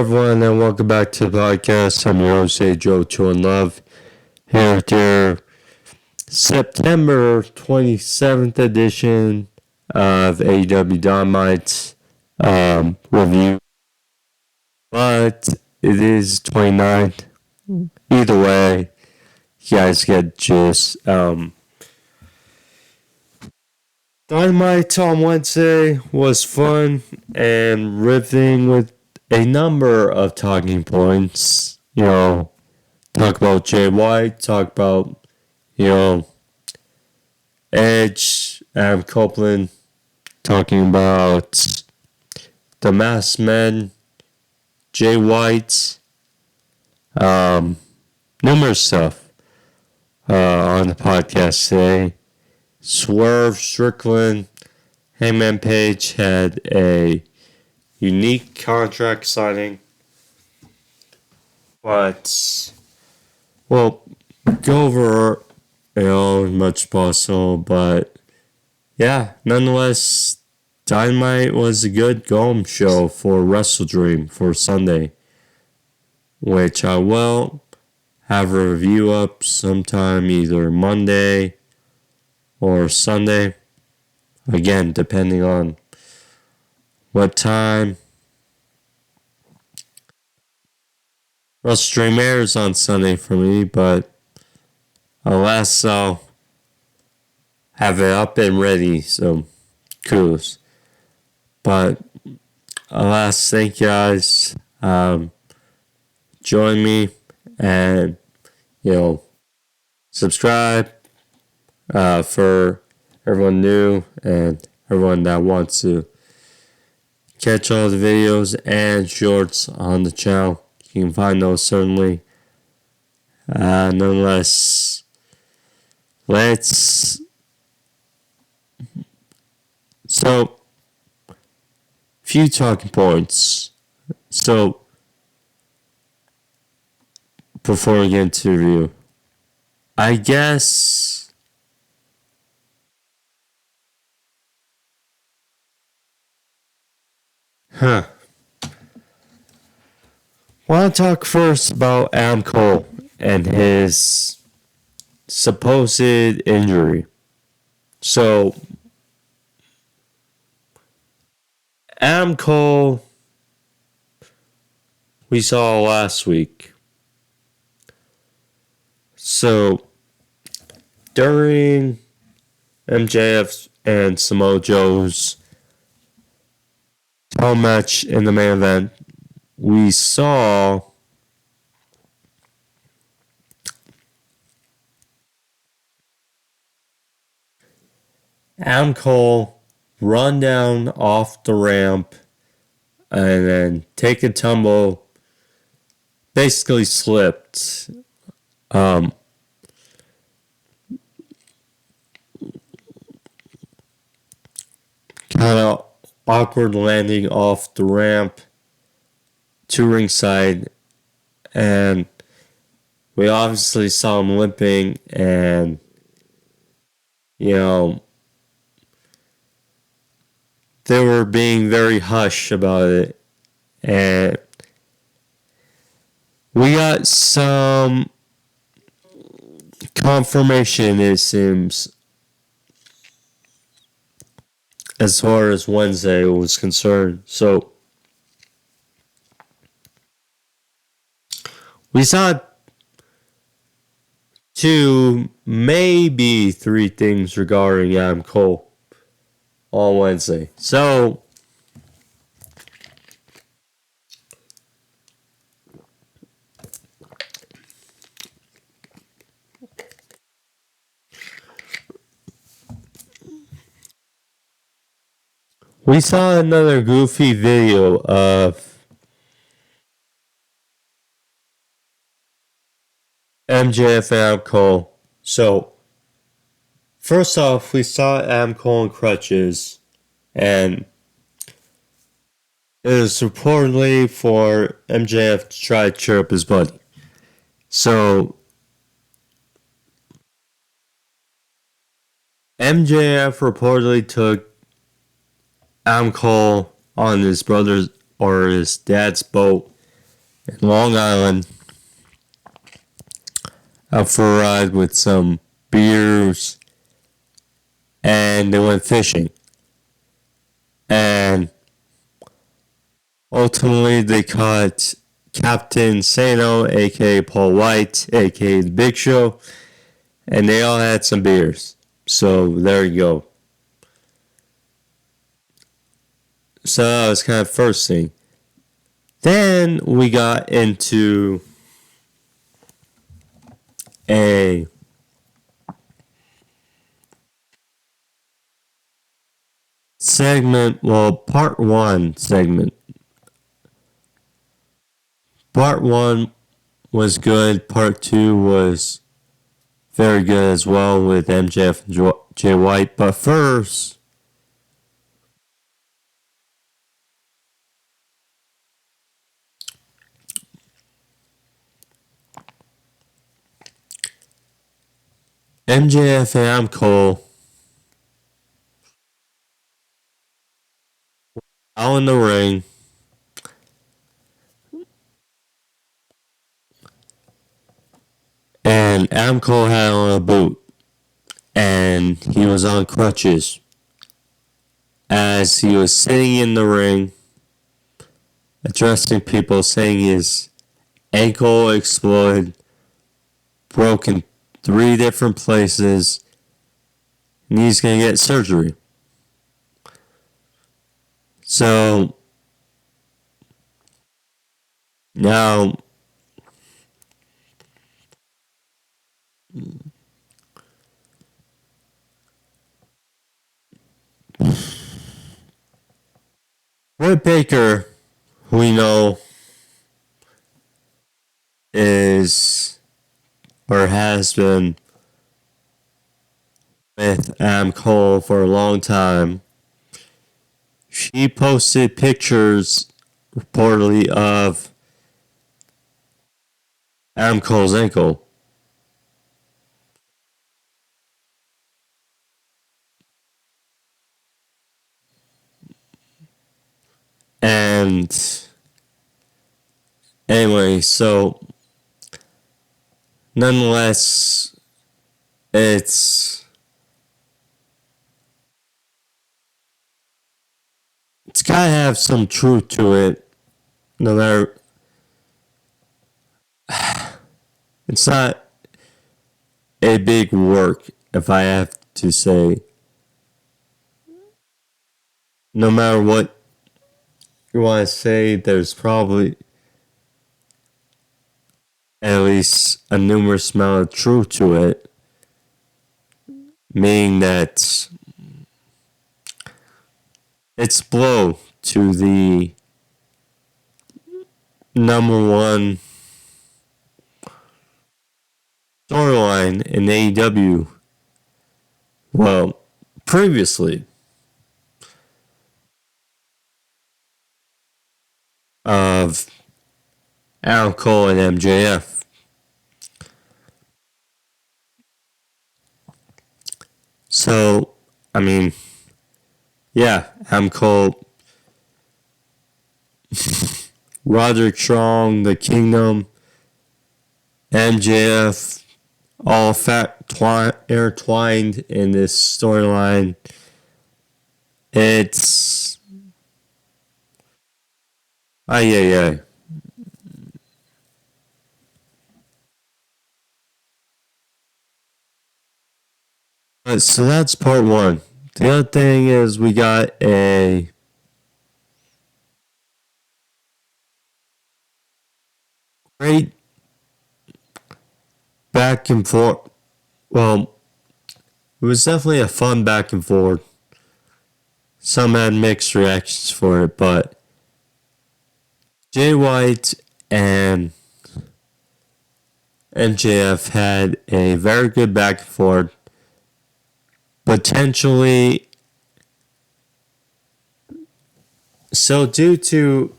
everyone, and welcome back to the podcast. I'm your host, Joe Chill and Love, here with your September 27th edition of AEW Dynamite review. But it is 29th. Either way, you guys get just Dynamite on Wednesday was fun and riveting with a number of talking points. Talk about Jay White, talk about, Edge, Adam Copeland, talking about the Masked Men, Jay White, numerous stuff on the podcast today. Swerve Strickland, Hangman Page had a unique contract signing, but we'll go over as much as possible. But yeah, nonetheless, Dynamite was a good go-home show for Wrestle Dream for Sunday, which I will have a review up sometime either Monday or Sunday, again, depending on what time Wrestle Dream airs on Sunday for me, but alas, I'll have it up and ready, so kudos. But alas, thank you guys. Join me and, subscribe for everyone new and everyone that wants to catch all the videos and shorts on the channel. You can find those certainly. Nonetheless, few talking points. So, before we get into the review, I guess want to talk first about Adam Cole and his supposed injury. So, Adam Cole, we saw last week. So, during MJF and Samoa Joe's title match in the main event, we saw Adam Cole run down off the ramp and then take a tumble, basically slipped. Kind of awkward landing off the ramp to ringside, and we obviously saw him limping, and they were being very hush about it, and we got some confirmation, it seems, as far as Wednesday was concerned. So we saw 2, maybe 3 things regarding Adam Cole on Wednesday. So, we saw another goofy video of MJF and Adam Cole. So, first off, we saw Adam Cole in crutches, and it was reportedly for MJF to try to cheer up his buddy. So, MJF reportedly took Adam Cole on his brother's or his dad's boat in Long Island out for a ride with some beers, and they went fishing. And ultimately, they caught Captain Sano, aka Paul White, aka The Big Show, and they all had some beers. So there you go. So that was kind of first thing. Then we got into a segment, well, part one segment. Part one was good. Part two was very good as well with MJF and Jay White. But first, MJF and Adam Cole out in the ring. And Adam Cole had on a boot. And he was on crutches. As he was sitting in the ring, addressing people, saying his ankle exploded, broke in 3 different places, and he's going to get surgery. So, now, Britt Baker, who we know is or has been with Adam Cole for a long time, she posted pictures reportedly of Adam Cole's ankle. And anyway, so nonetheless, it's gotta have some truth to it. No matter, it's not a big work, if I have to say. No matter what you want to say, there's probably at least a numerous amount of truth to it, meaning that it's blow to the number one storyline in AEW. Well, previously, of Adam Cole and MJF. So, I mean, yeah, Adam Cole, Roderick Strong, The Kingdom, MJF, all intertwined in this storyline. It's ay. So that's part one. The other thing is we got a great back and forth. Well, it was definitely a fun back and forth. Some had mixed reactions for it, but Jay White and MJF had a very good back and forth. Potentially, so due to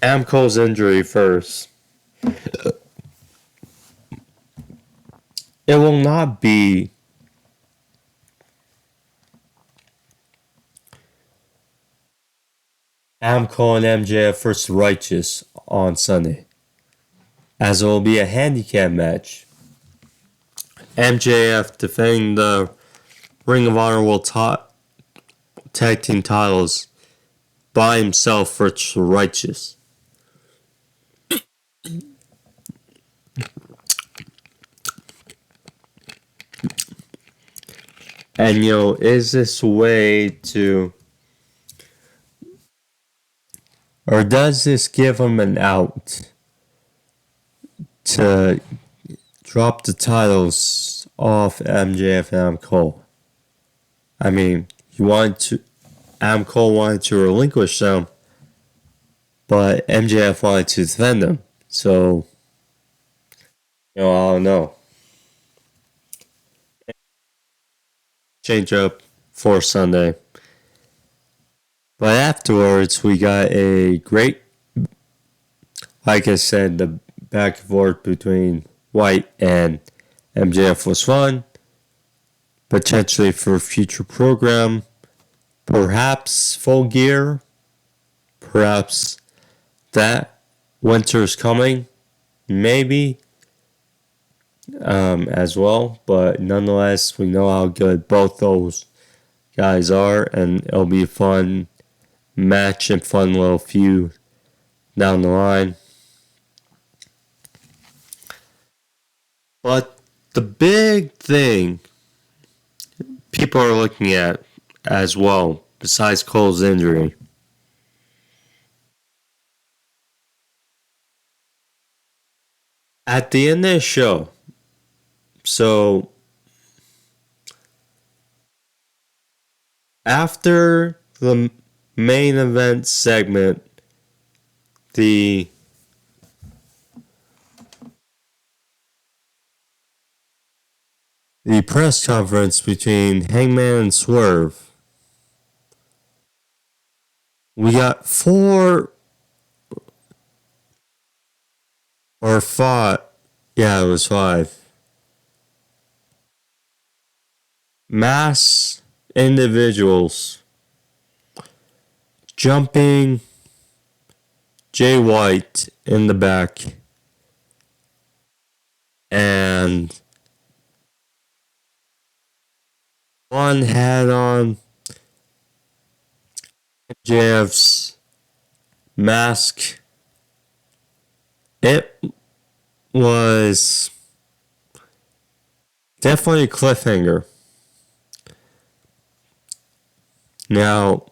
Adam Cole's injury first, it will not be I'm calling MJF versus Righteous on Sunday, as it will be a handicap match. MJF defending the Ring of Honor World Tag Team titles by himself versus Righteous. And is this a way to, or does this give him an out to drop the titles off MJF and Adam Cole? I mean, Adam Cole wanted to relinquish them, but MJF wanted to defend them. So, I don't know. Change up for Sunday. But afterwards, we got a great, like I said, the back and forth between White and MJF was fun. Potentially for a future program. Perhaps Full Gear. Perhaps that winter's coming. Maybe. As well. But nonetheless, we know how good both those guys are. And it'll be a fun match and fun little feud down the line. But the big thing people are looking at as well, besides Cole's injury, at the end of the show, so after the main event segment, the press conference between Hangman and Swerve, we got 4 or 5. Yeah, it was 5. Mass individuals jumping Jay White in the back and one had on MJF's mask. It was definitely a cliffhanger. Now,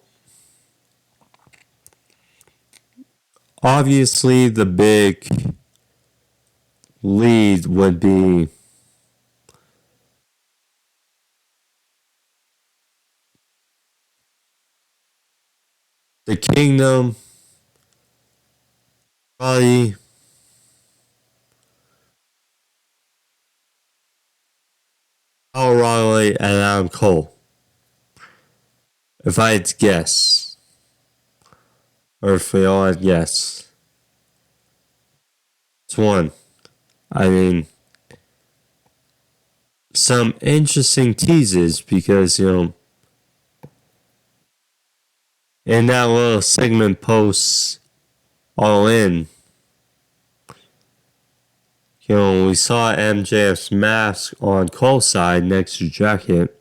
obviously the big lead would be the Kingdom, probably Kyle O'Reilly and Adam Cole. If I had to guess, or if we all had to guess, it's one. I mean, some interesting teases because, in that little segment posts All In, we saw MJF's mask on Cole's side next to jacket.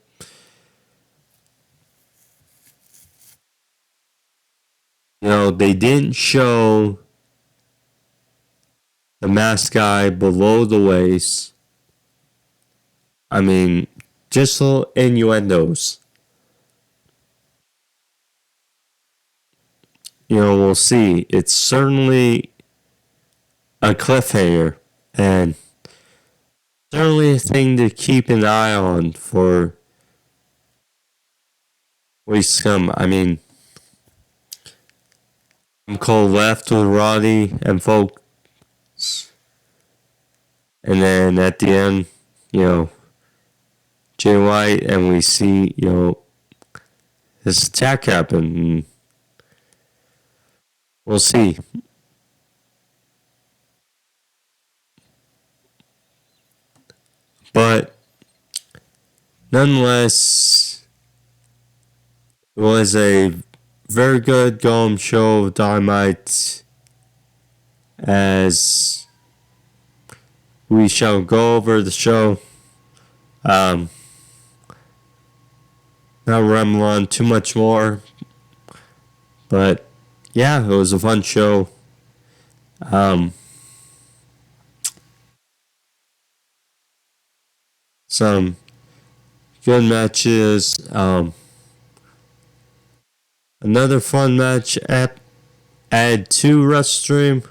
They didn't show the mask guy below the waist. I mean, just little innuendos. We'll see. It's certainly a cliffhanger and certainly a thing to keep an eye on for weeks to come. I mean, Cole left with Roddy and folks. And then at the end, Jay White, and we see, this attack happen. And we'll see. But nonetheless, it was a very good going show Dynamite, as we shall go over the show. Um, Not ramble on too much more, but yeah, it was a fun show. Um, some good matches. Another fun match add to Wrestle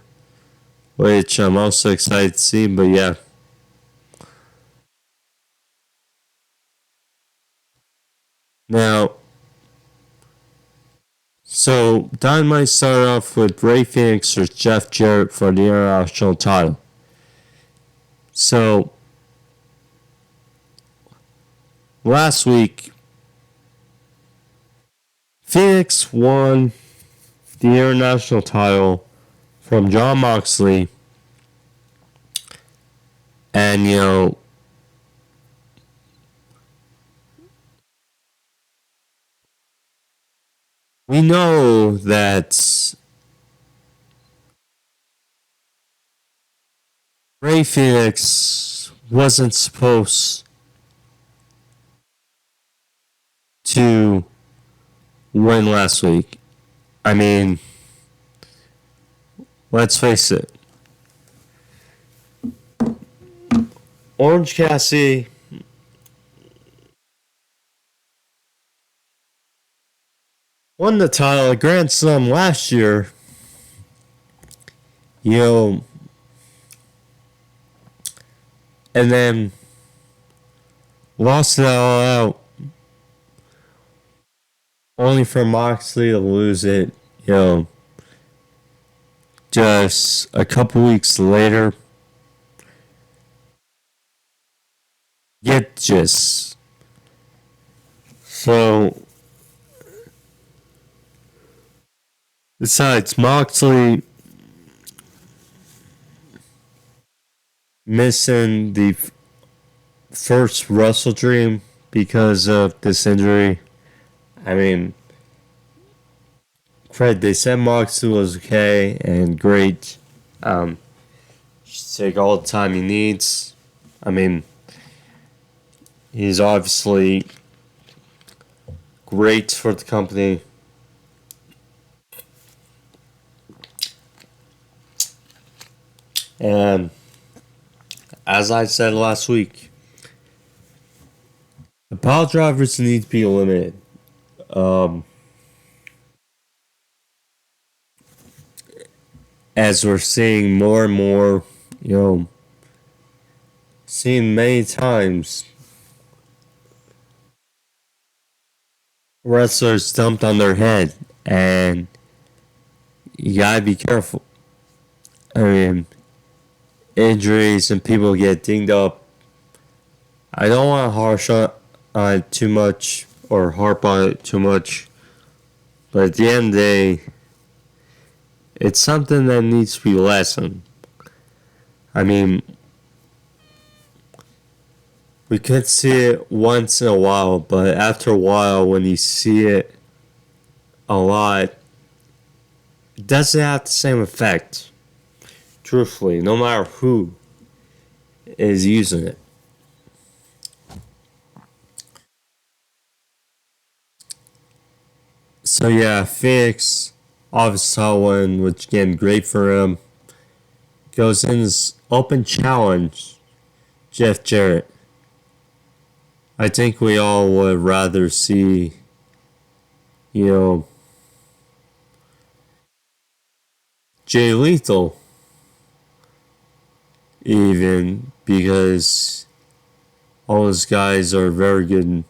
which I'm also excited to see. But yeah, now, so Dynamite started off with Ray Fenix or Jeff Jarrett for the international title. So last week, Phoenix won the international title from Jon Moxley, and we know that Ray Phoenix wasn't supposed to win last week. I mean, let's face it. Orange Cassidy won the title at Grand Slam last year. And then lost it all out, only for Moxley to lose it, just a couple weeks later. Get just. So, besides Moxley missing the first Wrestle Dream because of this injury, I mean, Fred, they said Moxley was okay and great. Should take all the time he needs. I mean, he's obviously great for the company. And as I said last week, the pile drivers need to be eliminated. As we're seeing more and more, seeing many times wrestlers dumped on their head, and you gotta be careful. I mean, injuries and people get dinged up. I don't want to harsh on it too much or harp on it too much, but at the end of the day, it's something that needs to be lessened. I mean, we could see it once in a while, but after a while, when you see it a lot, it doesn't have the same effect. Truthfully, no matter who is using it. So yeah, Fenix, obviously win, which again, great for him. Goes in his open challenge, Jeff Jarrett. I think we all would rather see, Jay Lethal, even, because all those guys are very good,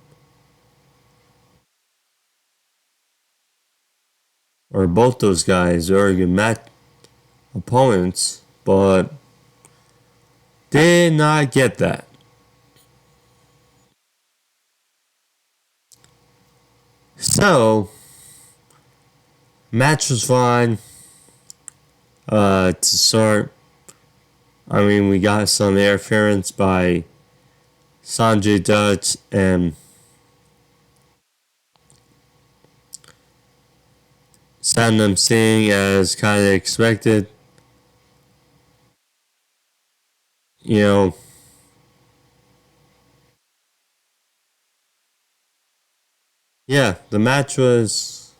or both those guys are very good match opponents, but did not get that. So, match was fine. To start, I mean, we got some interference by Sanjay Dutt and Satnam Singh, as kind of expected. You know, yeah, the match was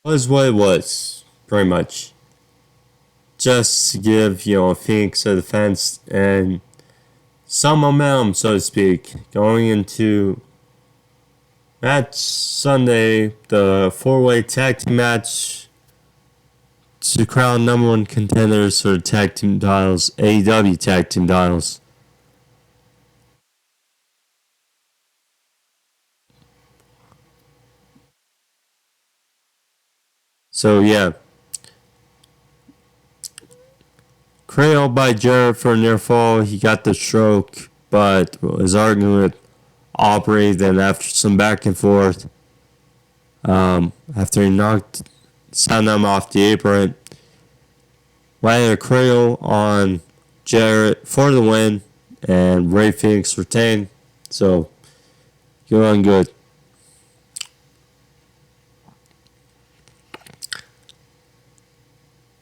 what it was, pretty much. Just to give, Phoenix a defense and some momentum, so to speak, going into match Sunday, the four-way tag team match to crown number one contenders for the tag team titles, AEW tag team titles. So yeah, Cradled by Jarrett for a near fall. He got the stroke, but was arguing with Aubrey. Then after some back and forth, after he knocked Satnam off the apron, landed a cradle on Jarrett for the win, and Ray Phoenix retained. So you're on good.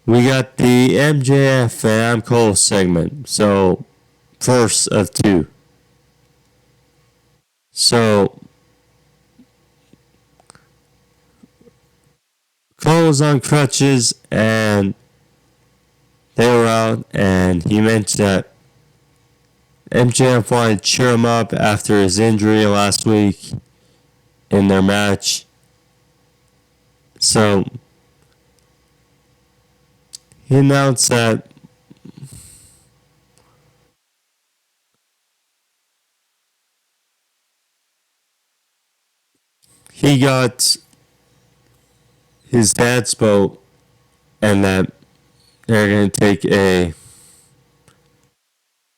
We got the MJF and Adam Cole segment. So, first of two. So, Cole was on crutches and they were out, and he mentioned that MJF wanted to cheer him up after his injury last week in their match. So, he announced that he got his dad's boat and that they're going to take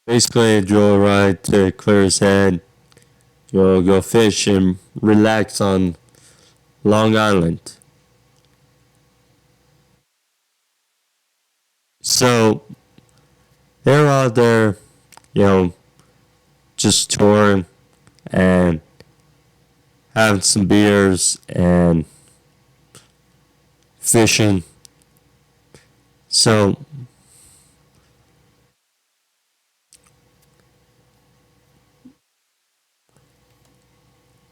basically a joyride to clear his head, go fish and relax on Long Island. So they're out there, just touring and having some beers and fishing. So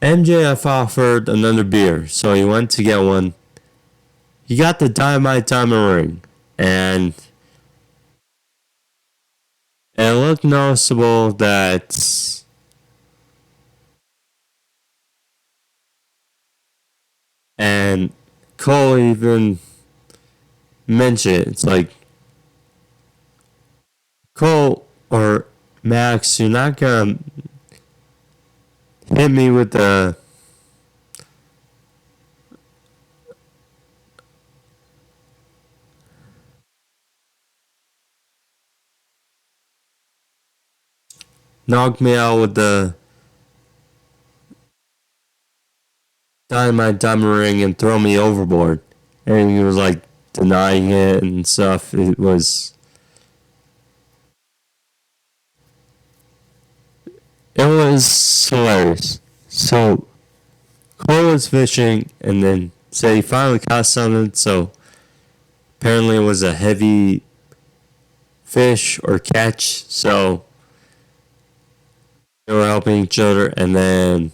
MJF offered another beer, so he went to get one. He got the Dynamite diamond ring, and it looked noticeable that and Cole even mentioned it. It's like, Cole or Max, you're not gonna hit me with the knock me out with the Dynamite diamond ring and throw me overboard. And he was like denying it and stuff. It was hilarious. So Cole was fishing and then said he finally caught something. So apparently it was a heavy fish or catch. So they were helping each other, and then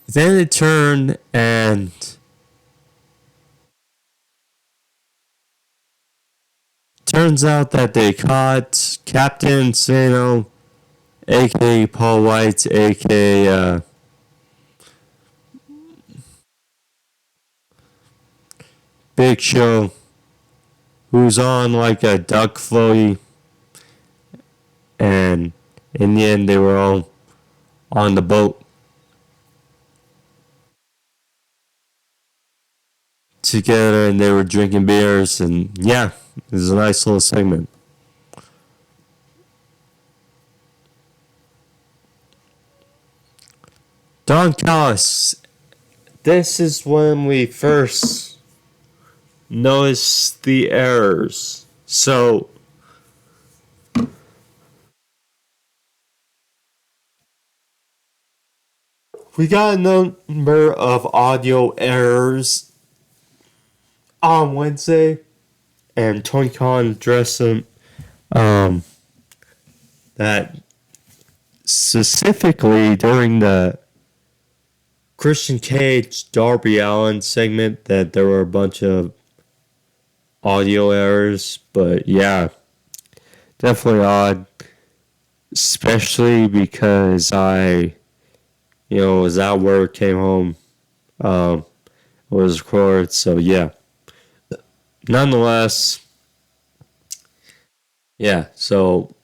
then it turned, and turns out that they caught Captain Sano, aka Paul White, aka Big Show, who's on like a duck floaty, and in the end they were all on the boat together, and they were drinking beers, and yeah, it was a nice little segment. Don Callis this is when we first noticed the errors. So, we got a number of audio errors on Wednesday, and Tony Khan addressed them. That specifically during the Christian Cage Darby Allin segment, that there were a bunch of audio errors, but yeah, definitely odd, especially because I was at work, came home, was recorded, so yeah. Nonetheless, yeah, so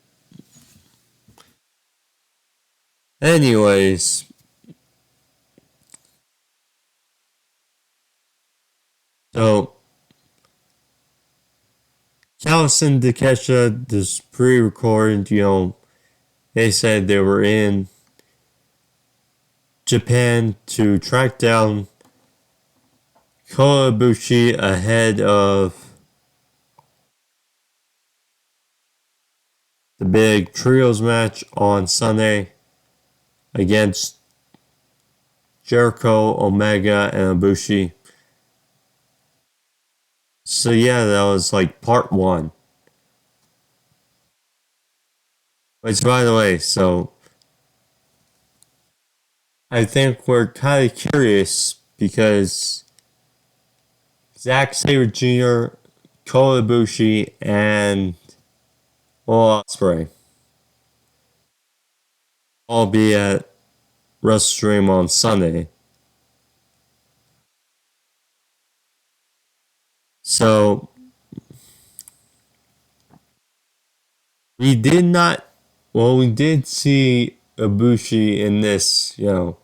anyways, so Callis and Takesha, this pre-recorded, they said they were in Japan to track down Kota Ibushi ahead of the big trios match on Sunday against Jericho, Omega, and Ibushi. So yeah, that was like part one. Which, by the way, so I think we're kind of curious because Zack Sabre Jr., Kota Ibushi, and Will Ospreay all be at WrestleStream on Sunday. So we did see Ibushi in this, little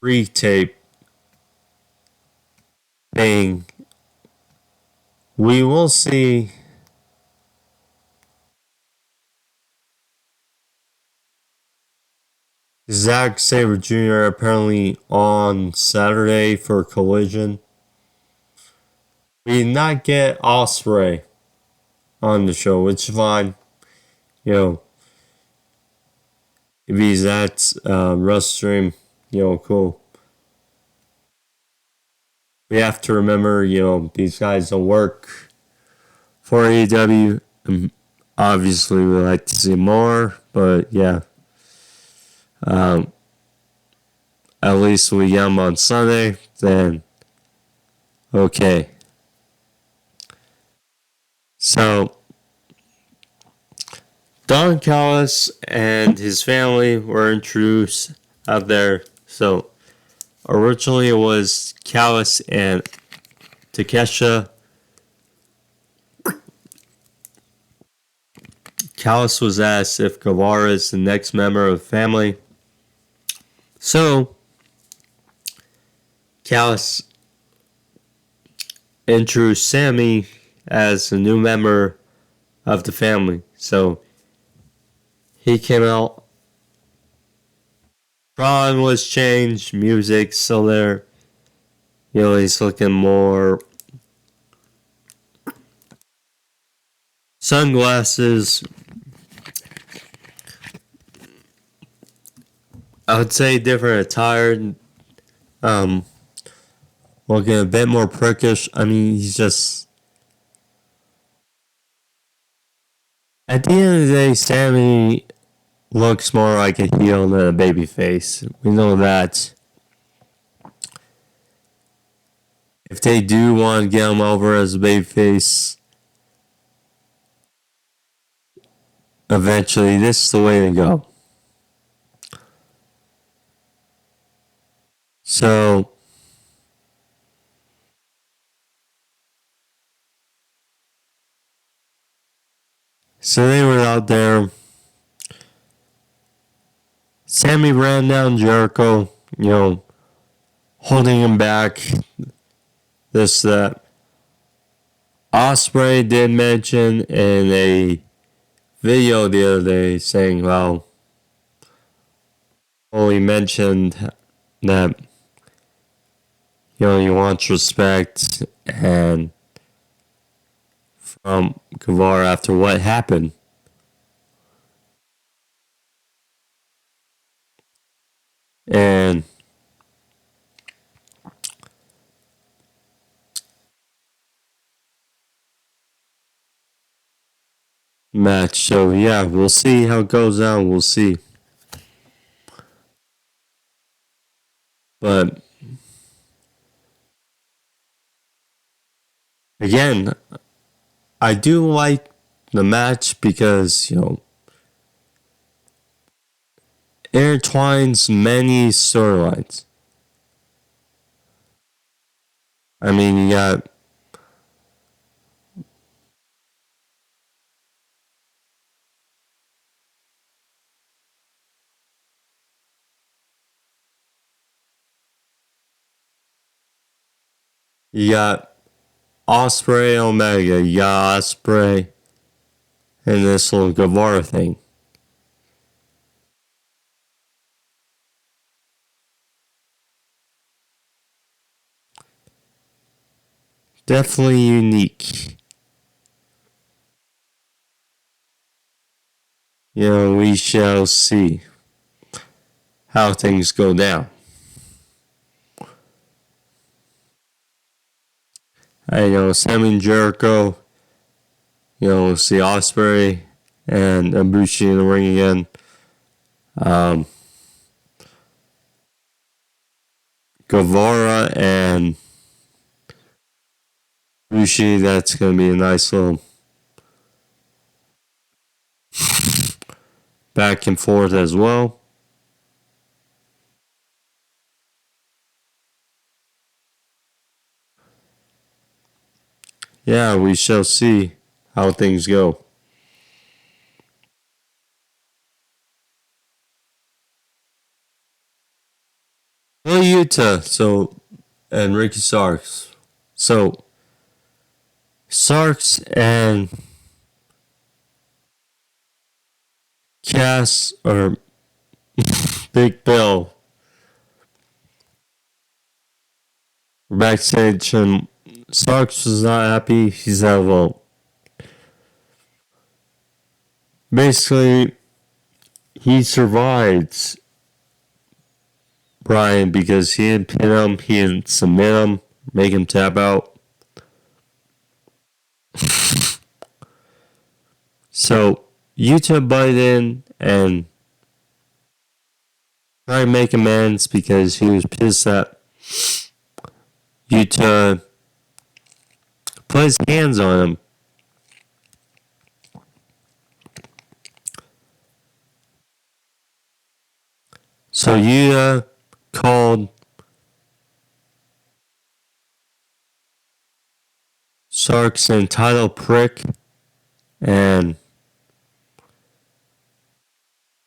pre-tape thing. We will see Zack Sabre Jr. apparently on Saturday for Collision. We did not get Ospreay on the show, which is fine. If he's at WrestleStream, cool. We have to remember, these guys don't work for AEW. Obviously, we like to see more, but yeah. At least we get them on Sunday, then okay. So, Don Callis and his family were introduced out there. So, originally it was Callis and Takesha. Callis was asked if Guevara is the next member of the family. So, Callis introduced Sammy as a new member of the family. So, he came out. Ron was changed. Music still there. He's looking more sunglasses. I would say different attire. Looking a bit more prickish. I mean, he's just... At the end of the day, Sammy looks more like a heel than a babyface. We know that. If they do want to get him over as a babyface, eventually this is the way to go. So they were out there. Sammy ran down Jericho, holding him back. This, that. Ospreay did mention in a video the other day saying, well, only mentioned that he wants respect and from Guevara after what happened. And match. So yeah, we'll see how it goes down. We'll see. But again, I do like the match because, intertwines many storylines. I mean, you got Osprey Omega, you got Osprey, and this little Guevara thing. Definitely unique. We shall see how things go down. Sammy and Jericho, we'll see Osprey and Ibushi in the ring again. Guevara and Ibushi, that's going to be a nice little back and forth as well. Yeah, we shall see how things go. Well, Yuta, and Ricky Starks. So, Starks and Cass, or Big Bill, backstage, and Starks was not happy. He said, well, basically, he survived Brian because he didn't pin him, he didn't submit him, make him tap out. So, Yuta butted in and tried to make amends because he was pissed that Yuta put his hands on him. So Yuta called Starks an entitled prick, and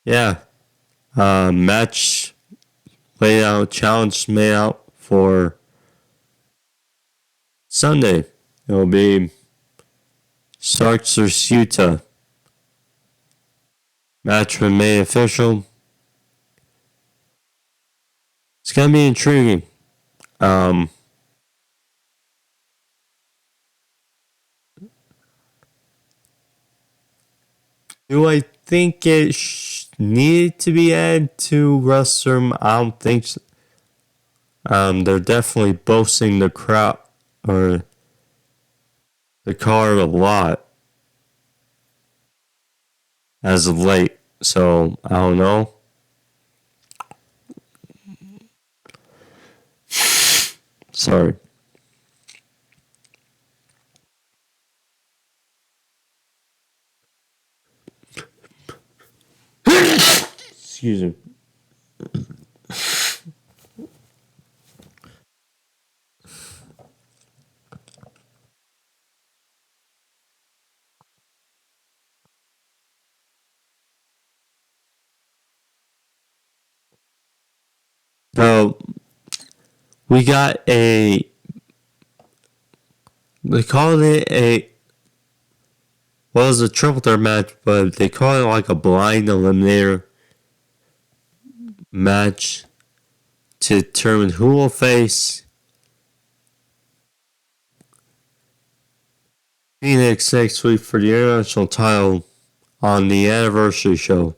yeah, match laid out, challenge made out for Sunday. It'll be Starks vs. Yuta. Match was made official. It's gonna be intriguing. Do I think it needed to be added to Wrestler? I don't think so. They're definitely boasting the crowd or the card a lot as of late. So I don't know. Sorry. Excuse me. So we got they called it a triple threat match, but they call it like a blind eliminator match to determine who will face Phoenix next week for the international title on the anniversary show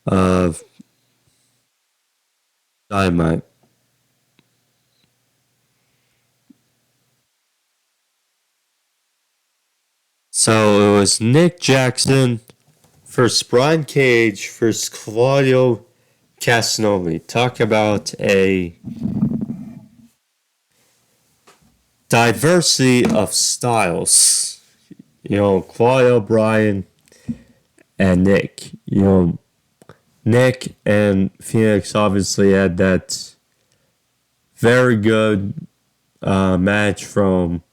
of Dynamite. So it was Nick Jackson versus Brian Cage versus Claudio Castagnoli. Talk about a diversity of styles. Claudio, Brian, and Nick. Nick and Phoenix obviously had that very good match from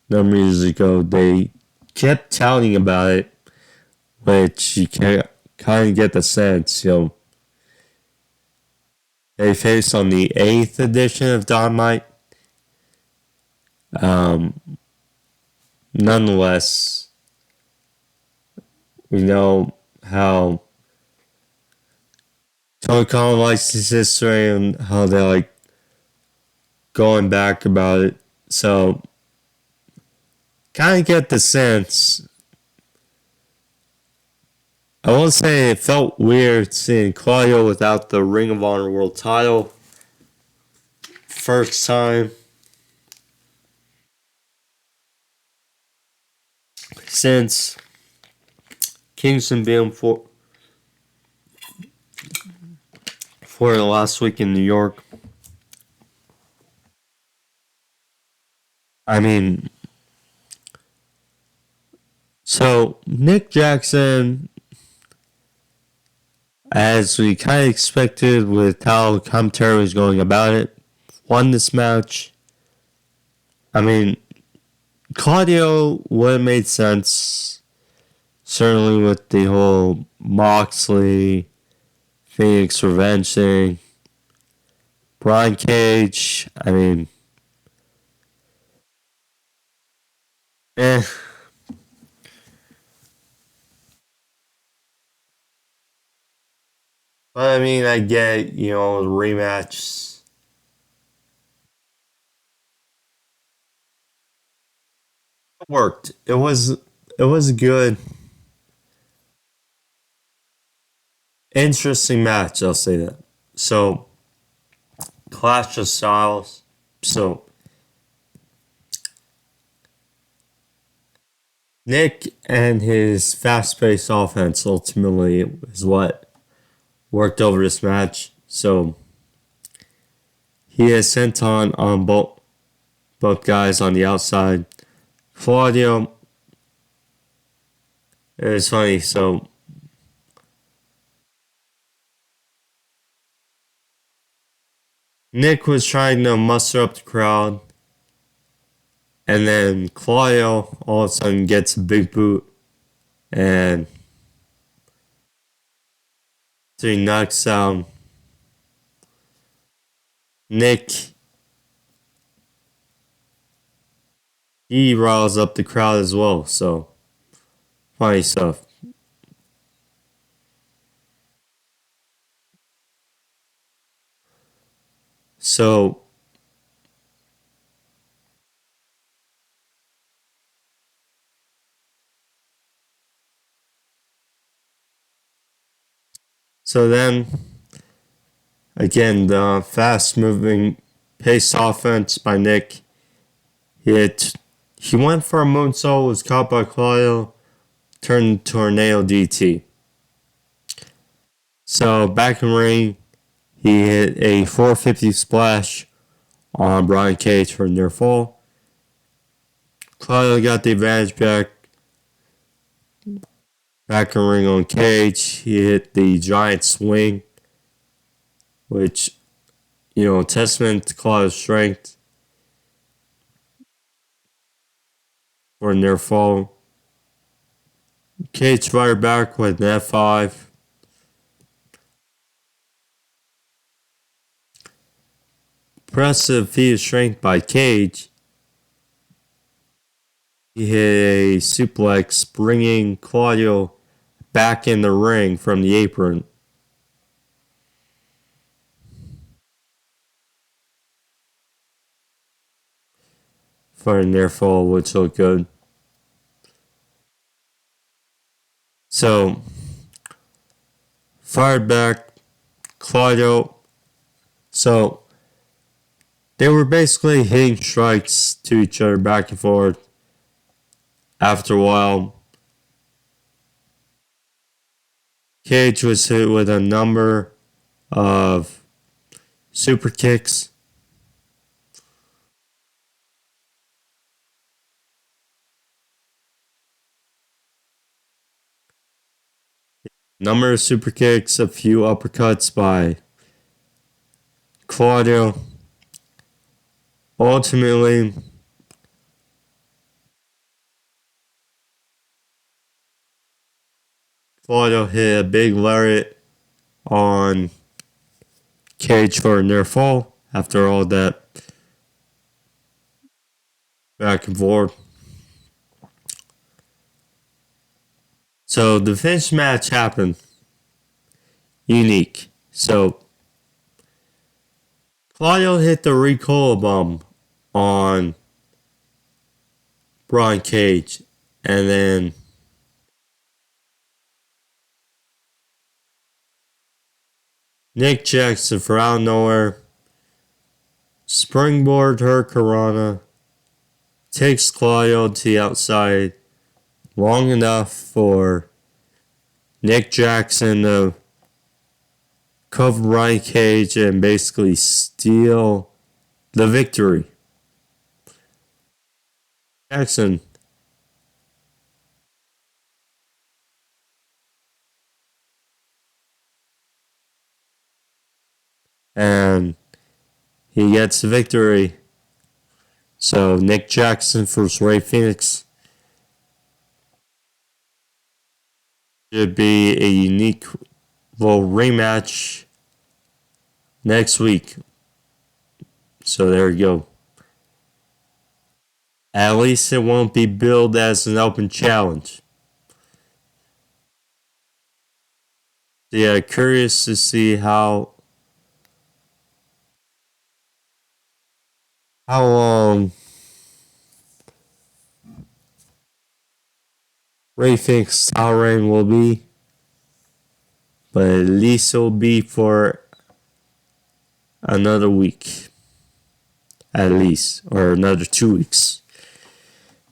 a number of years ago. They kept telling about it, which you can kind of get the sense, they faced on the 8th edition of Dynamite. Nonetheless, we know how Tony Khan likes his history and how they like going back about it. So, kind of get the sense. I won't say it felt weird seeing Claudio without the Ring of Honor World title. First time since Kingston being for the last week in New York. I mean, so Nick Jackson, as we kind of expected with how commentary was going about it, won this match. I mean, Claudio would have made sense, certainly with the whole Moxley, Phoenix revenge thing. Brian Cage, I mean, But I mean, I get, the rematch. It worked. It was a good, interesting match, I'll say that. So, clash of styles. So, Nick and his fast-paced offense ultimately is what worked over this match. So, he has sent on both guys on the outside. Claudio, it's funny, so Nick was trying to muster up the crowd, and then Claudio all of a sudden gets a big boot, and so he knocks down Nick. He riles up the crowd as well, so funny stuff. So then again, the fast moving pace offense by Nick. He went for a moonsault, was caught by Claudio, turned tornado DT. So back in ring, he hit a 450 splash on Brian Cage for a near fall. Claudio got the advantage back. Back in ring on Cage, he hit the giant swing, which, testament to Claudio's strength for a near fall. Cage fired back with an F5. Impressive feat of strength by Cage. He hit a suplex, bringing Claudio back in the ring from the apron. For a near fall, which looked good. So, fired back Claudio. So, they were basically hitting strikes to each other back and forth. After a while, Cage was hit with a number of super kicks. Number of super kicks, a few uppercuts by Claudio. Ultimately, Claudio hit a big lariat on Cage for a near fall after all that back and forth. So the finish match happened. Unique. So Claudio hit the recoil bomb on Brian Cage, and then Nick Jackson from out of nowhere springboard hurricanrana, takes Claudio to the outside long enough for Nick Jackson to cover Brian Cage and basically steal the victory. Jackson and he gets the victory. So Nick Jackson versus Ray Fenix should be a unique little rematch next week. So there you go. At least it won't be billed as an open challenge. So yeah, curious to see how long Ray Fenix's title reign will be. But at least it'll be for another week. At least. Or another 2 weeks.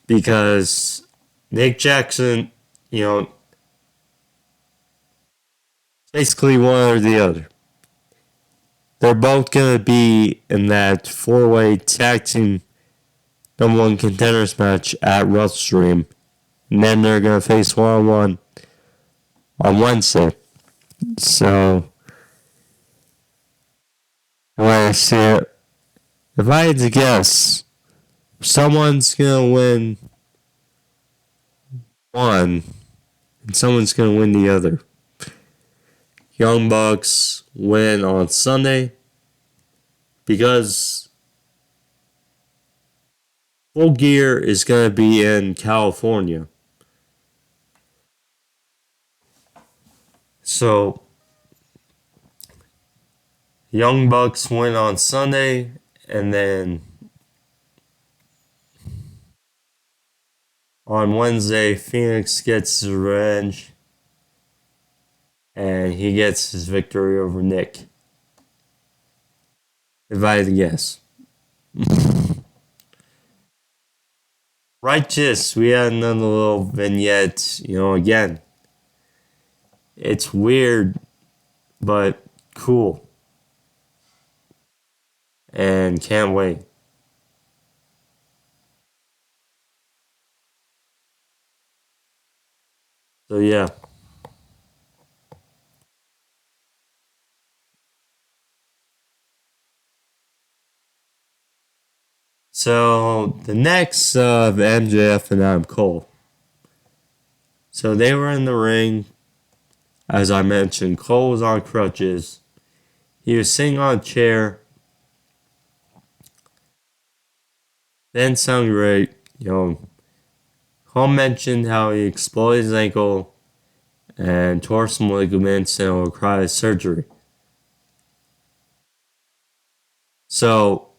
Because Nick Jackson, basically one or the other. They're both going to be in that 4-way tag team number 1 contenders match at WrestleStream. And then they're going to face one-on-one on Wednesday. So, when I see it, if I had to guess, someone's going to win one, and someone's going to win the other. Young Bucks win on Sunday because Full Gear is going to be in California. So, Young Bucks win on Sunday, and then on Wednesday, Fenix gets his revenge, and he gets his victory over Nick. If I had to guess. Righteous, we had another little vignette, again. It's weird, but cool. And can't wait. So yeah. So the next of MJF and Adam Cole. So they were in the ring. As I mentioned, Cole was on crutches. He was sitting on a chair. Then sounded great. Cole mentioned how he exploded his ankle and tore some ligaments and required surgery. So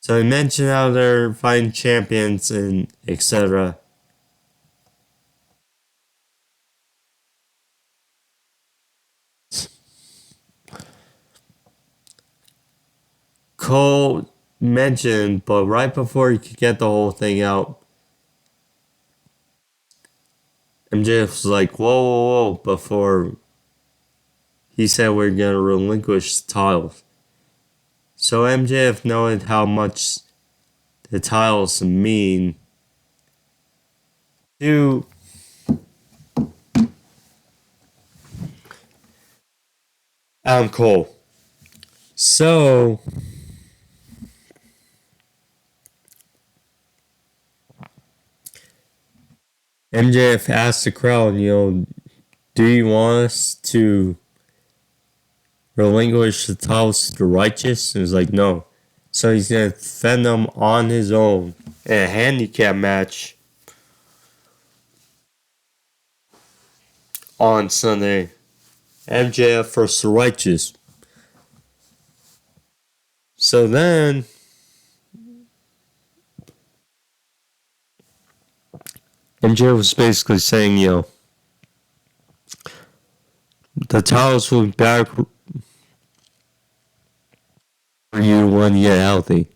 So he mentioned how they're fighting champions and etc. Cole mentioned, but right before he could get the whole thing out, MJF was like, whoa, whoa, whoa, before he said we're going to relinquish the titles. So MJF knowing how much the titles mean to Adam Cole. So MJF asked the crowd, do you want us to relinquish the titles to the righteous? And he's like, no. So he's going to defend them on his own in a handicap match on Sunday. MJF versus the righteous. So then MJF was basically saying, the titles will be back for you when you get healthy.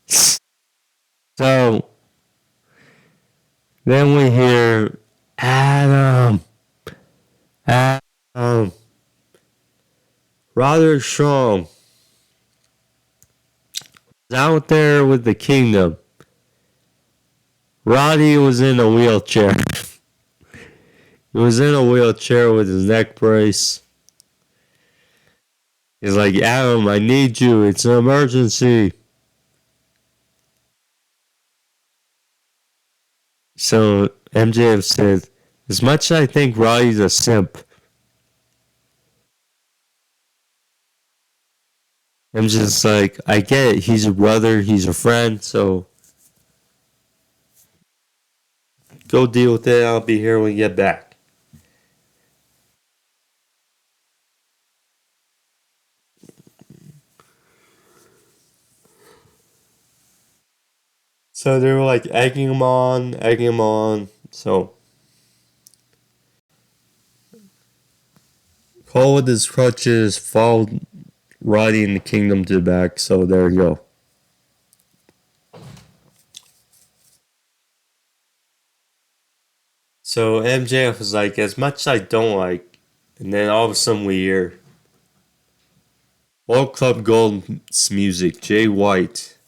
So then we hear Adam, Roderick Strong was out there with the Kingdom. Roddy was in a wheelchair. He was in a wheelchair with his neck brace. He's like, Adam, I need you. It's an emergency. So MJF said, as much as I think Roddy's a simp, I'm just like, I get it. He's a brother. He's a friend. So go deal with it. I'll be here when you get back. So they were like egging him on. So Cole with his crutches followed Roddy and the Kingdom to the back. So there you go. So MJF was like, as much as I don't like, and then all of a sudden we hear World Club Gold's music, Jay White.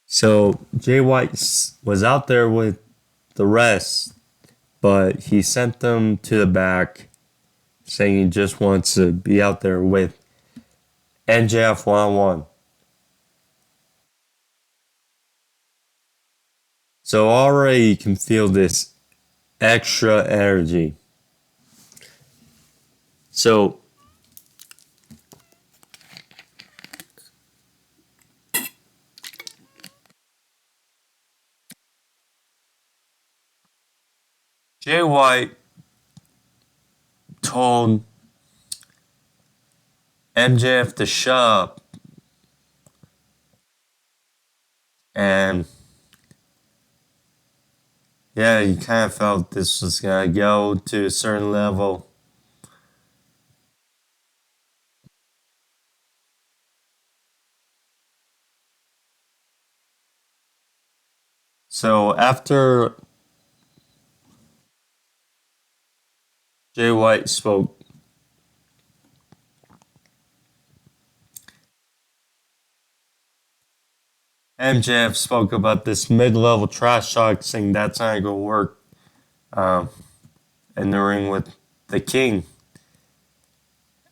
So Jay White was out there with the rest, but he sent them to the back, saying he just wants to be out there with MJF one-on-one. So already you can feel this extra energy. So Jay White told MJF to shut up, and yeah, you kind of felt this was gonna go to a certain level. So after Jay White spoke, MJF spoke about this mid-level trash talk, saying that's not gonna work in the ring with the King,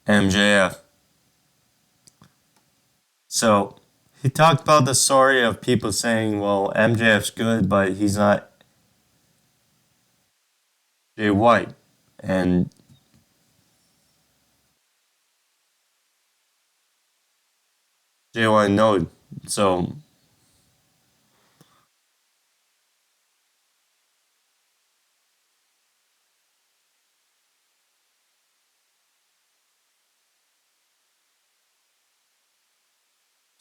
MJF. So he talked about the story of people saying, well, MJF's good, but he's not Jay White. And Jay White knowed. So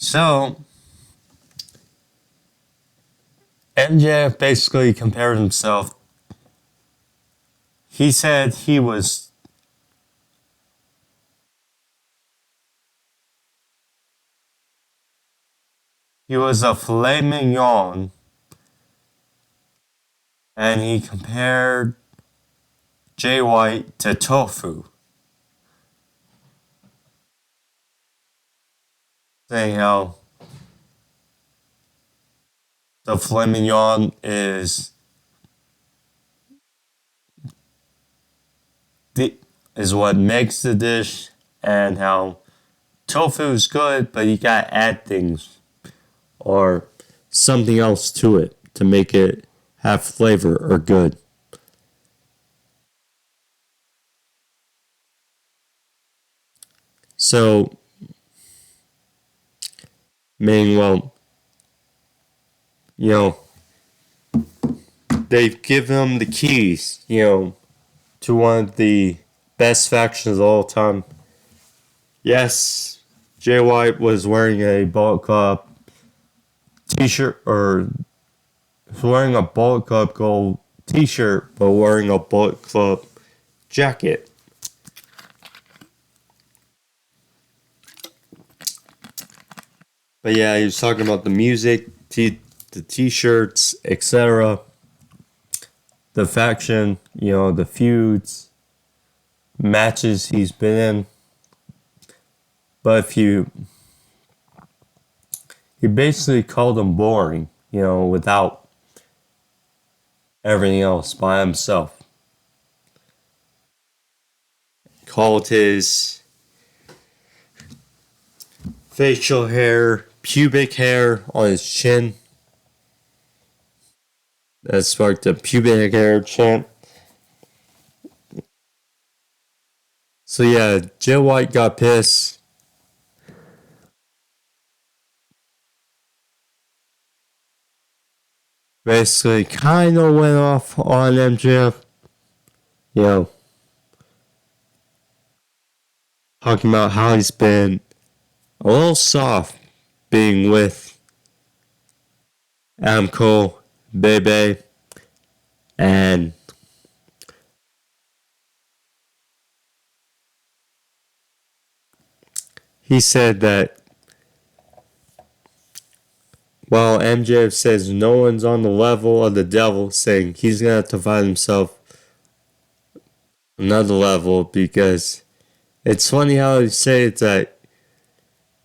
So, MJF basically compared himself. He said he was a filet mignon, and he compared Jay White to tofu, saying how the filet mignon is what makes the dish, and how tofu is good, but you gotta add things or something else to it to make it have flavor or good. So, meanwhile, you know, they've given him the keys, to one of the best factions of all time. Yes, Jay White was wearing a Bullet Club t-shirt, or wearing a Bullet Club gold t-shirt, but wearing a Bullet Club jacket. But yeah, he was talking about the music, the t-shirts, etc. The faction, the feuds, matches he's been in. But he basically called him boring, without everything else by himself. Called his facial hair, pubic hair on his chin. That sparked a pubic hair chant. So yeah, Jay White got pissed. Basically, kind of went off on MJF. Talking about how he's been a little soft being with Adam Cole, Bebe, and he said that while MJF says no one's on the level of the devil, saying he's going to have to find himself another level, because it's funny how he says that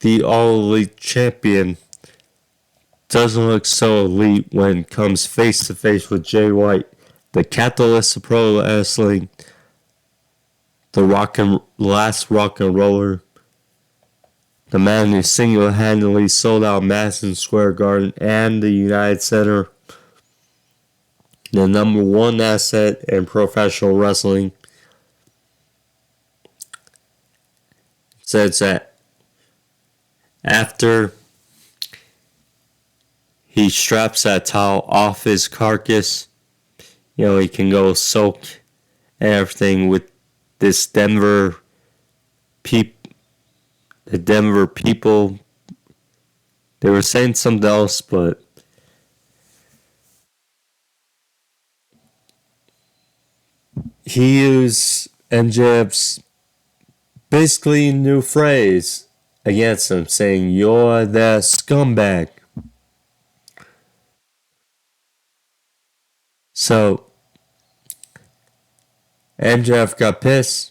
the All Elite Champion doesn't look so elite when it comes face to face with Jay White, the catalyst of pro wrestling, the last rock and roller, the man who single-handedly sold out Madison Square Garden and the United Center, the number one asset in professional wrestling, says that after he straps that towel off his carcass, he can go soak and everything with this the Denver people. They were saying something else, but he used MJF's basically new phrase against him, saying, "You're that scumbag." So, MJF got pissed,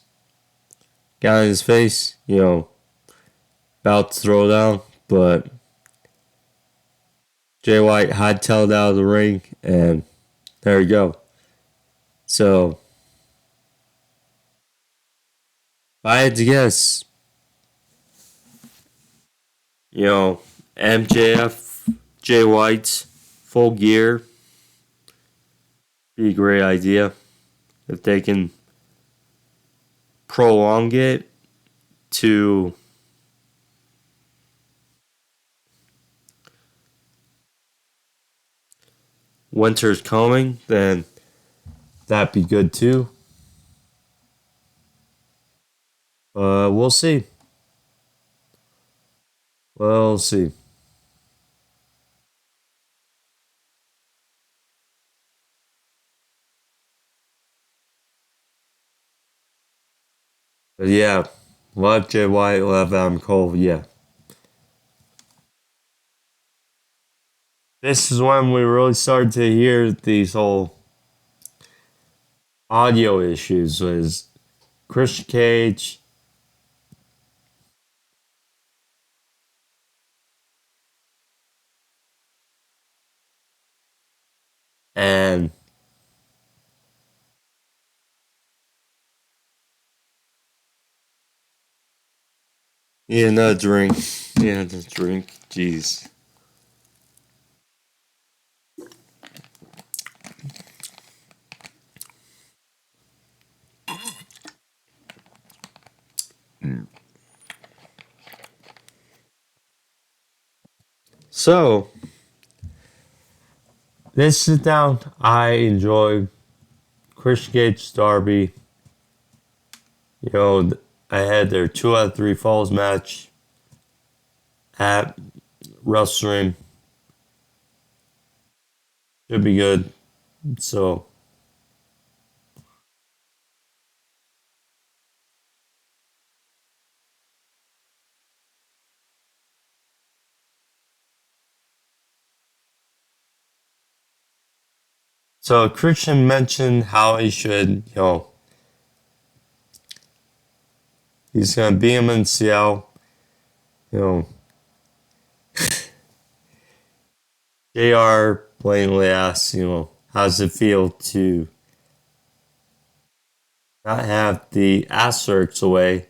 got in his face, about to throw down, but Jay White hightailed out of the ring, and there you go. So, if I had to guess, MJF, Jay White's full gear be a great idea if they can prolong it to winter's coming, then that'd be good too. We'll see. We'll see. But yeah, love Jay White, love Adam Cole, yeah. This is when we really started to hear these whole audio issues was Christian Cage and yeah, another drink. Yeah, another drink. Jeez. So this is down. I enjoy Christian Cage Darby. You know, I had their 2 out of 3 falls match at WrestleMania. Should be good. So Christian mentioned how he should, he's gonna beat him in Seattle. You know, JR blatantly asks, how does it feel to not have the asterisks away?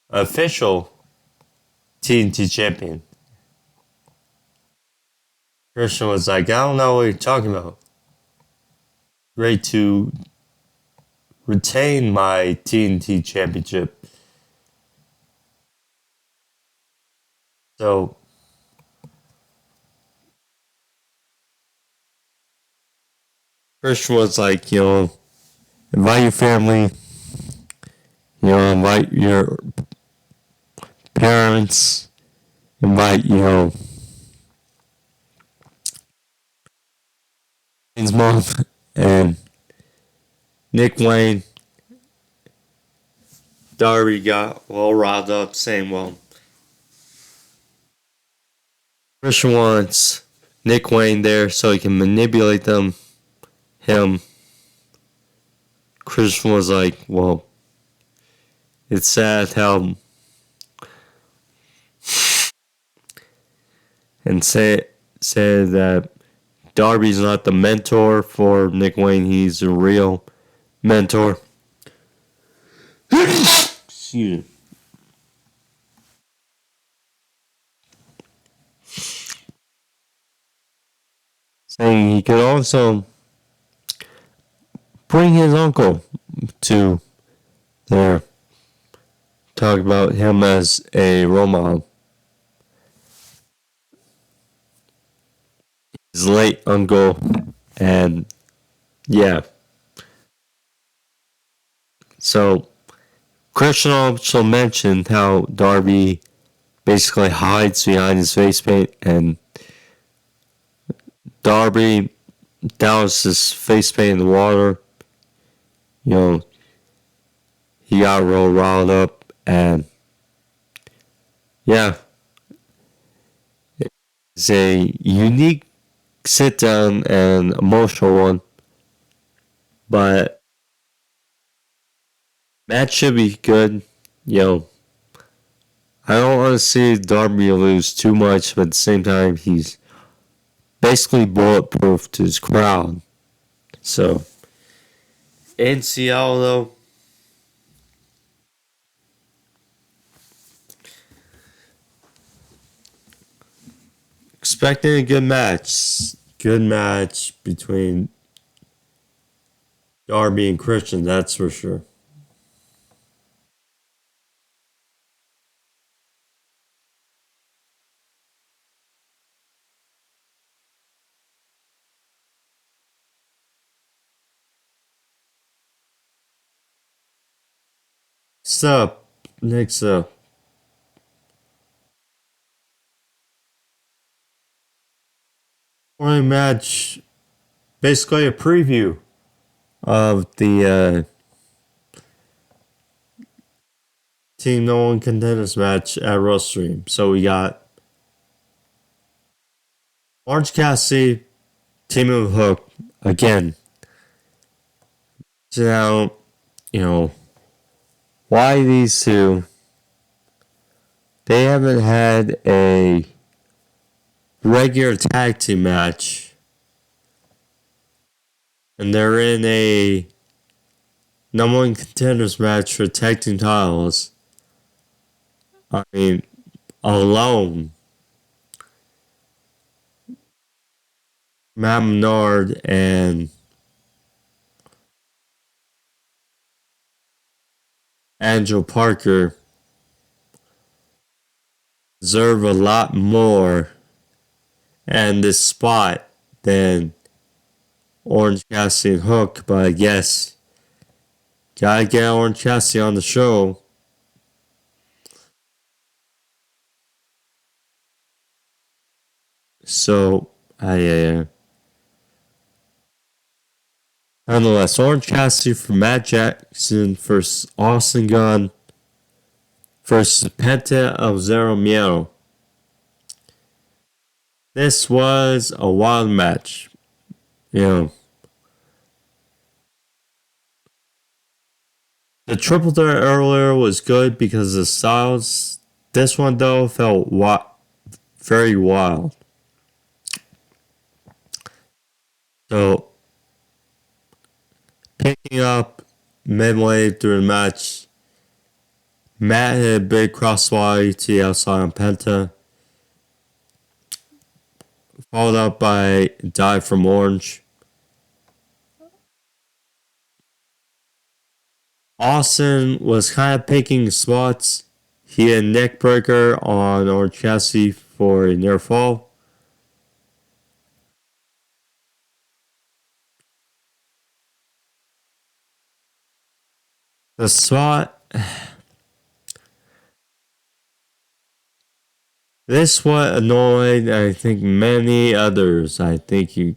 Official TNT champion. Christian was like, I don't know what you're talking about. Great to retain my TNT championship. So Christian was like, invite your family, invite your parents, invite, his mom and Nick Wayne. Darby got all riled up saying, well, Christian wants Nick Wayne there so he can manipulate him. Christian was like, well, it's sad how and said that Darby's not the mentor for Nick Wayne, he's a real mentor. Excuse me. Saying he could also bring his uncle to there. Talk about him as a role model. His late uncle, and yeah. So Christian also mentioned how Darby basically hides behind his face paint, and Darby doused his face paint in the water. He got real riled up, and yeah, it's a unique sit down and emotional one, but match should be good. I don't want to see Darby lose too much, but at the same time, he's basically bulletproof to his crowd. So, in Seattle, though, expecting a good match. Good match between Darby and Christian, that's for sure. Next up, morning match basically a preview of the Team No One Contenders match at Roaststream. So we got Orange Cassidy teaming with Hook again. So now, why these two? They haven't had a regular tag team match. And they're in a number one contenders match for tag team titles. I mean, alone, Matt Menard and Angel Parker deserve a lot more and this spot than Orange Cassidy and Hook, but I guess gotta get Orange Cassidy on the show. So, nonetheless, Orange Cassidy for Matt Jackson versus Austin Gunn versus Penta of Zero Miero. This was a wild match. The triple threat earlier was good because of the styles. This one, though, felt very wild. So, picking up midway through the match, Matt hit a big crossbody to the outside on Penta, followed up by a dive from Orange. Austin was kind of picking spots. He had a neck breaker on Orange Cassidy for a near fall. The spot. This what annoyed, I think, many others, I think you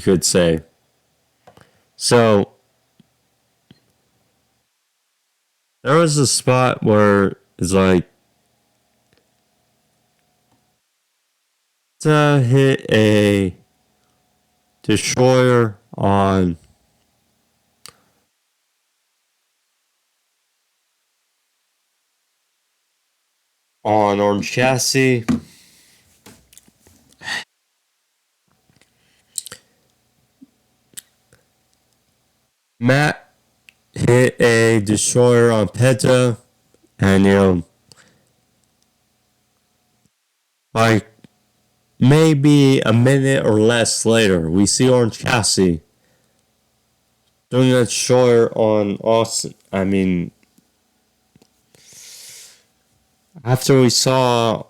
could say. So, there was a spot where it's like, to hit a destroyer on Orange Cassidy. Matt hit a destroyer on Penta, and like maybe a minute or less later, we see Orange Cassidy doing a destroyer on Austin. I mean, after we saw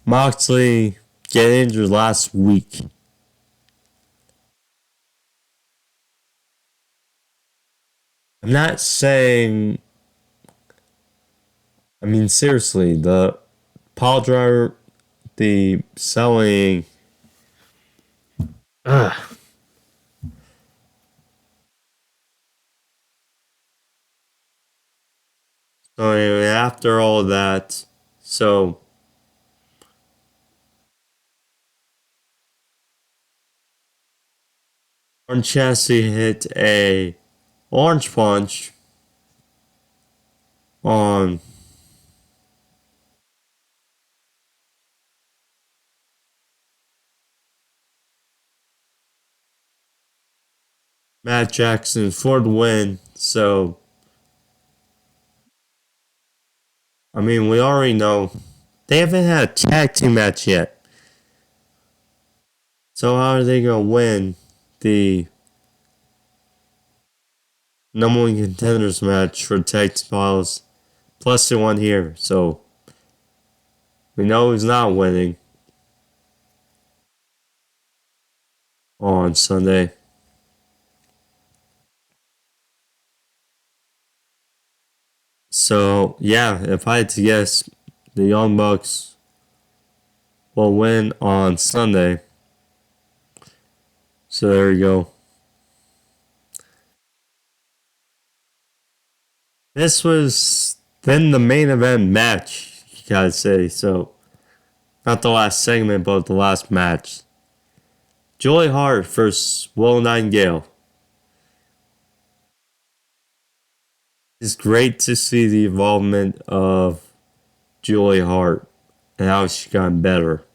Moxley get injured last week, I'm not saying. I mean, seriously, the pile driver, the selling. Ugh. So anyway, after all that, so Orange Cassidy hit a orange punch on Matt Jackson for the win. So, I mean, we already know they haven't had a tag team match yet. So how are they gonna win the number one contenders match for tag team titles? Plus they won here, so we know he's not winning on Sunday. So yeah, if I had to guess, the Young Bucks will win on Sunday. So there you go. This was then the main event match, you gotta say. So, not the last segment, but the last match. Julie Hart versus Willow Nightingale. It's great to see the involvement of Julie Hart and how she's gotten better.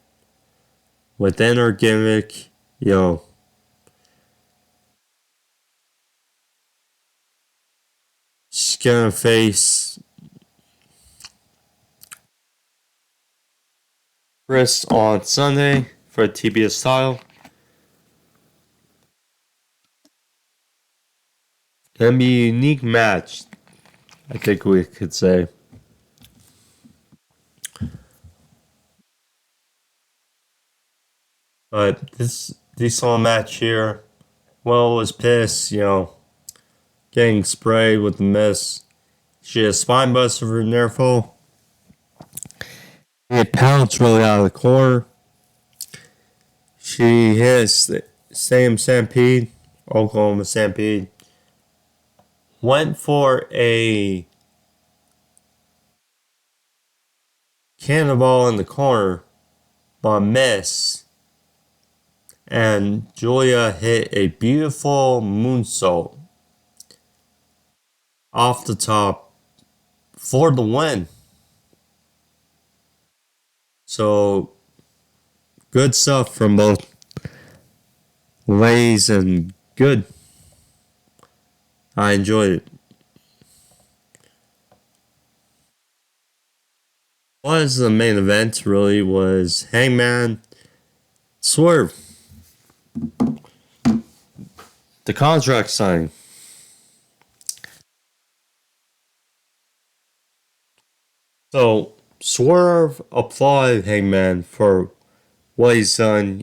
Within her gimmick, she's gonna face Chris on Sunday for a TBS title. Gonna be a unique match, I think we could say. But this saw match here. Will was pissed, getting sprayed with the mist. She had a spine buster for Nerful. It pounced really out of the corner. She hit Sam Stampede, Oklahoma Stampede. Went for a cannonball in the corner, but missed. And Julia hit a beautiful moonsault off the top for the win. So, good stuff from both ladies and good. I enjoyed it. What was the main event really was Hangman Swerve. The contract signing. So, Swerve applauded Hangman for what he's done,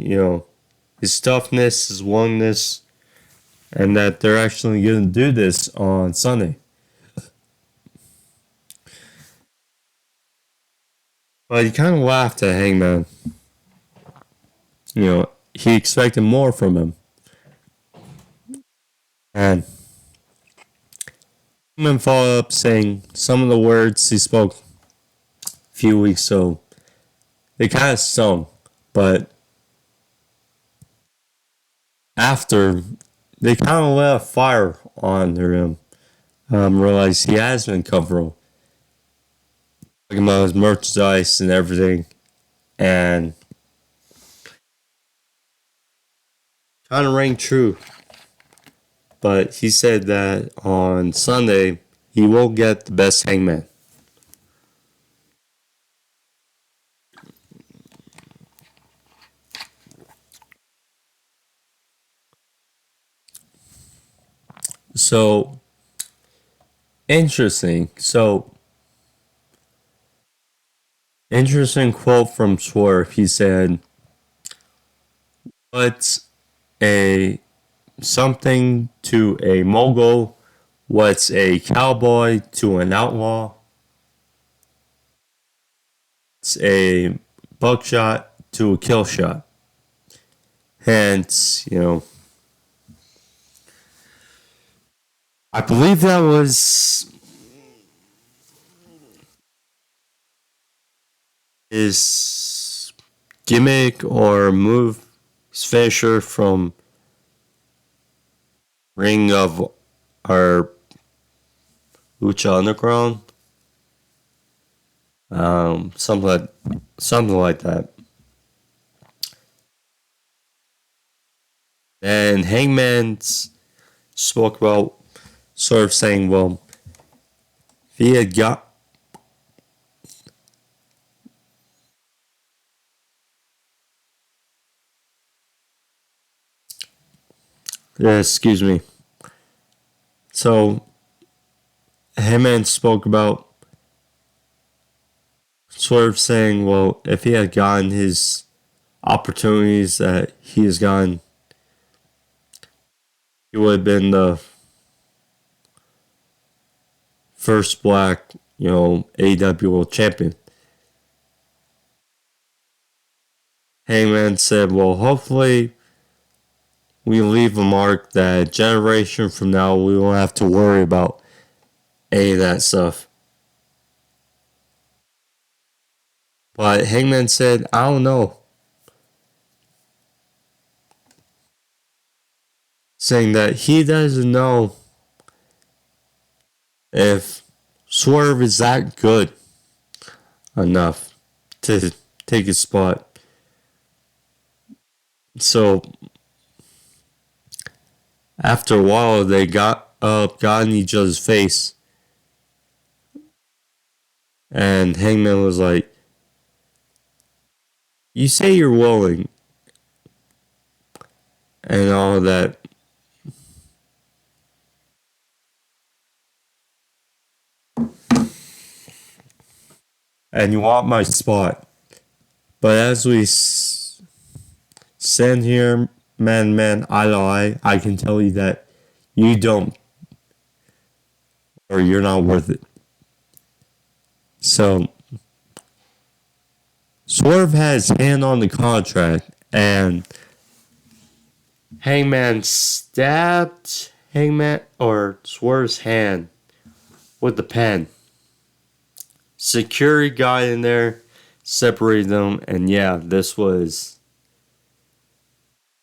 his toughness, his willingness, and that they're actually going to do this on Sunday. But he kind of laughed at Hangman. He expected more from him. And Hangman followed up saying some of the words he spoke a few weeks ago. They kind of stung, but after, they kind of lit a fire under him. Realized he has been comfortable. Talking about his merchandise and everything. And kind of rang true. But he said that on Sunday, he will get the best Hangman. So, interesting. Interesting quote from Swerve. He said, "What's something to a mogul? What's a cowboy to an outlaw? It's a buckshot to a kill shot." Hence, I believe that was his gimmick or move, his finisher from Ring of our Lucha Underground. Something like that. And Hangman spoke about sort of saying, well, if he had got excuse me. So Hangman spoke about sort of saying, well, if he had gotten his opportunities that he has gotten, he would have been the first black, AEW World Champion. Hangman said, well, hopefully we leave a mark that generation from now we won't have to worry about any of that stuff. But Hangman said, I don't know. Saying that he doesn't know if Swerve is that good enough to take his spot. So after a while, they got in each other's face. And Hangman was like, you say you're willing and all that. And you want my spot. But as we stand here, man, eye to eye, I can tell you that you don't, or you're not worth it. So, Swerve has hand on the contract, and Hangman stabbed Swerve's hand with the pen. Security got in there, separated them, and yeah, this was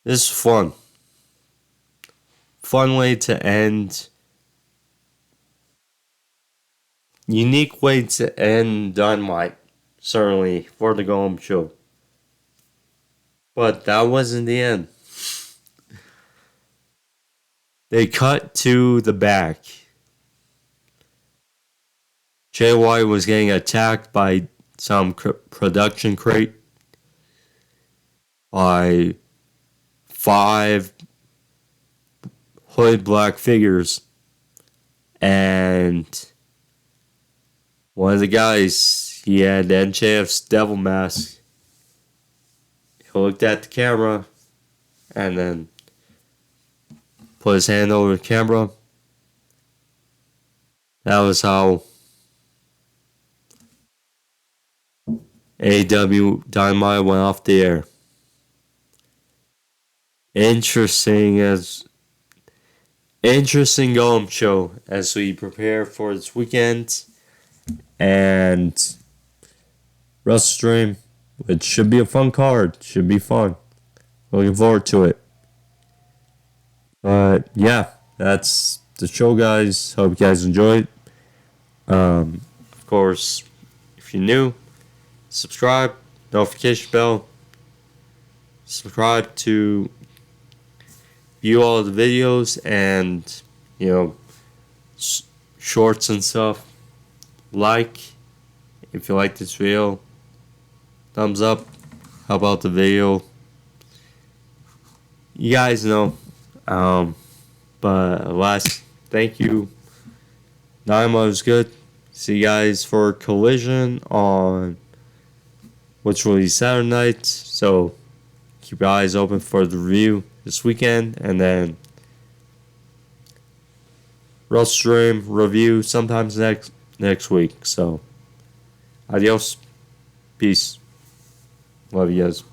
fun. Fun way to end. Unique way to end Dynamite, certainly, for the Go Home Show. But that wasn't the end. They cut to the back. Jay White was getting attacked by some production crate by 5 hooded black figures. And one of the guys, he had MJF's devil mask. He looked at the camera and then put his hand over the camera. That was how AEW Dynamite went off the air. Interesting Go Home Show as we prepare for this weekend and WrestleStream, which should be a fun card. Should be fun. Looking forward to it. But yeah, that's the show, guys. Hope you guys enjoyed. Of course, if you're new, subscribe, notification bell, subscribe to view all the videos and, shorts and stuff. Like if you like this video, thumbs up, help out the video. You guys know. But last, thank you. Dynamite was good. See you guys for Collision on which will be Saturday night. So keep your eyes open for the review this weekend, and then WrestleStream review sometimes next week. So adios, peace, love you guys.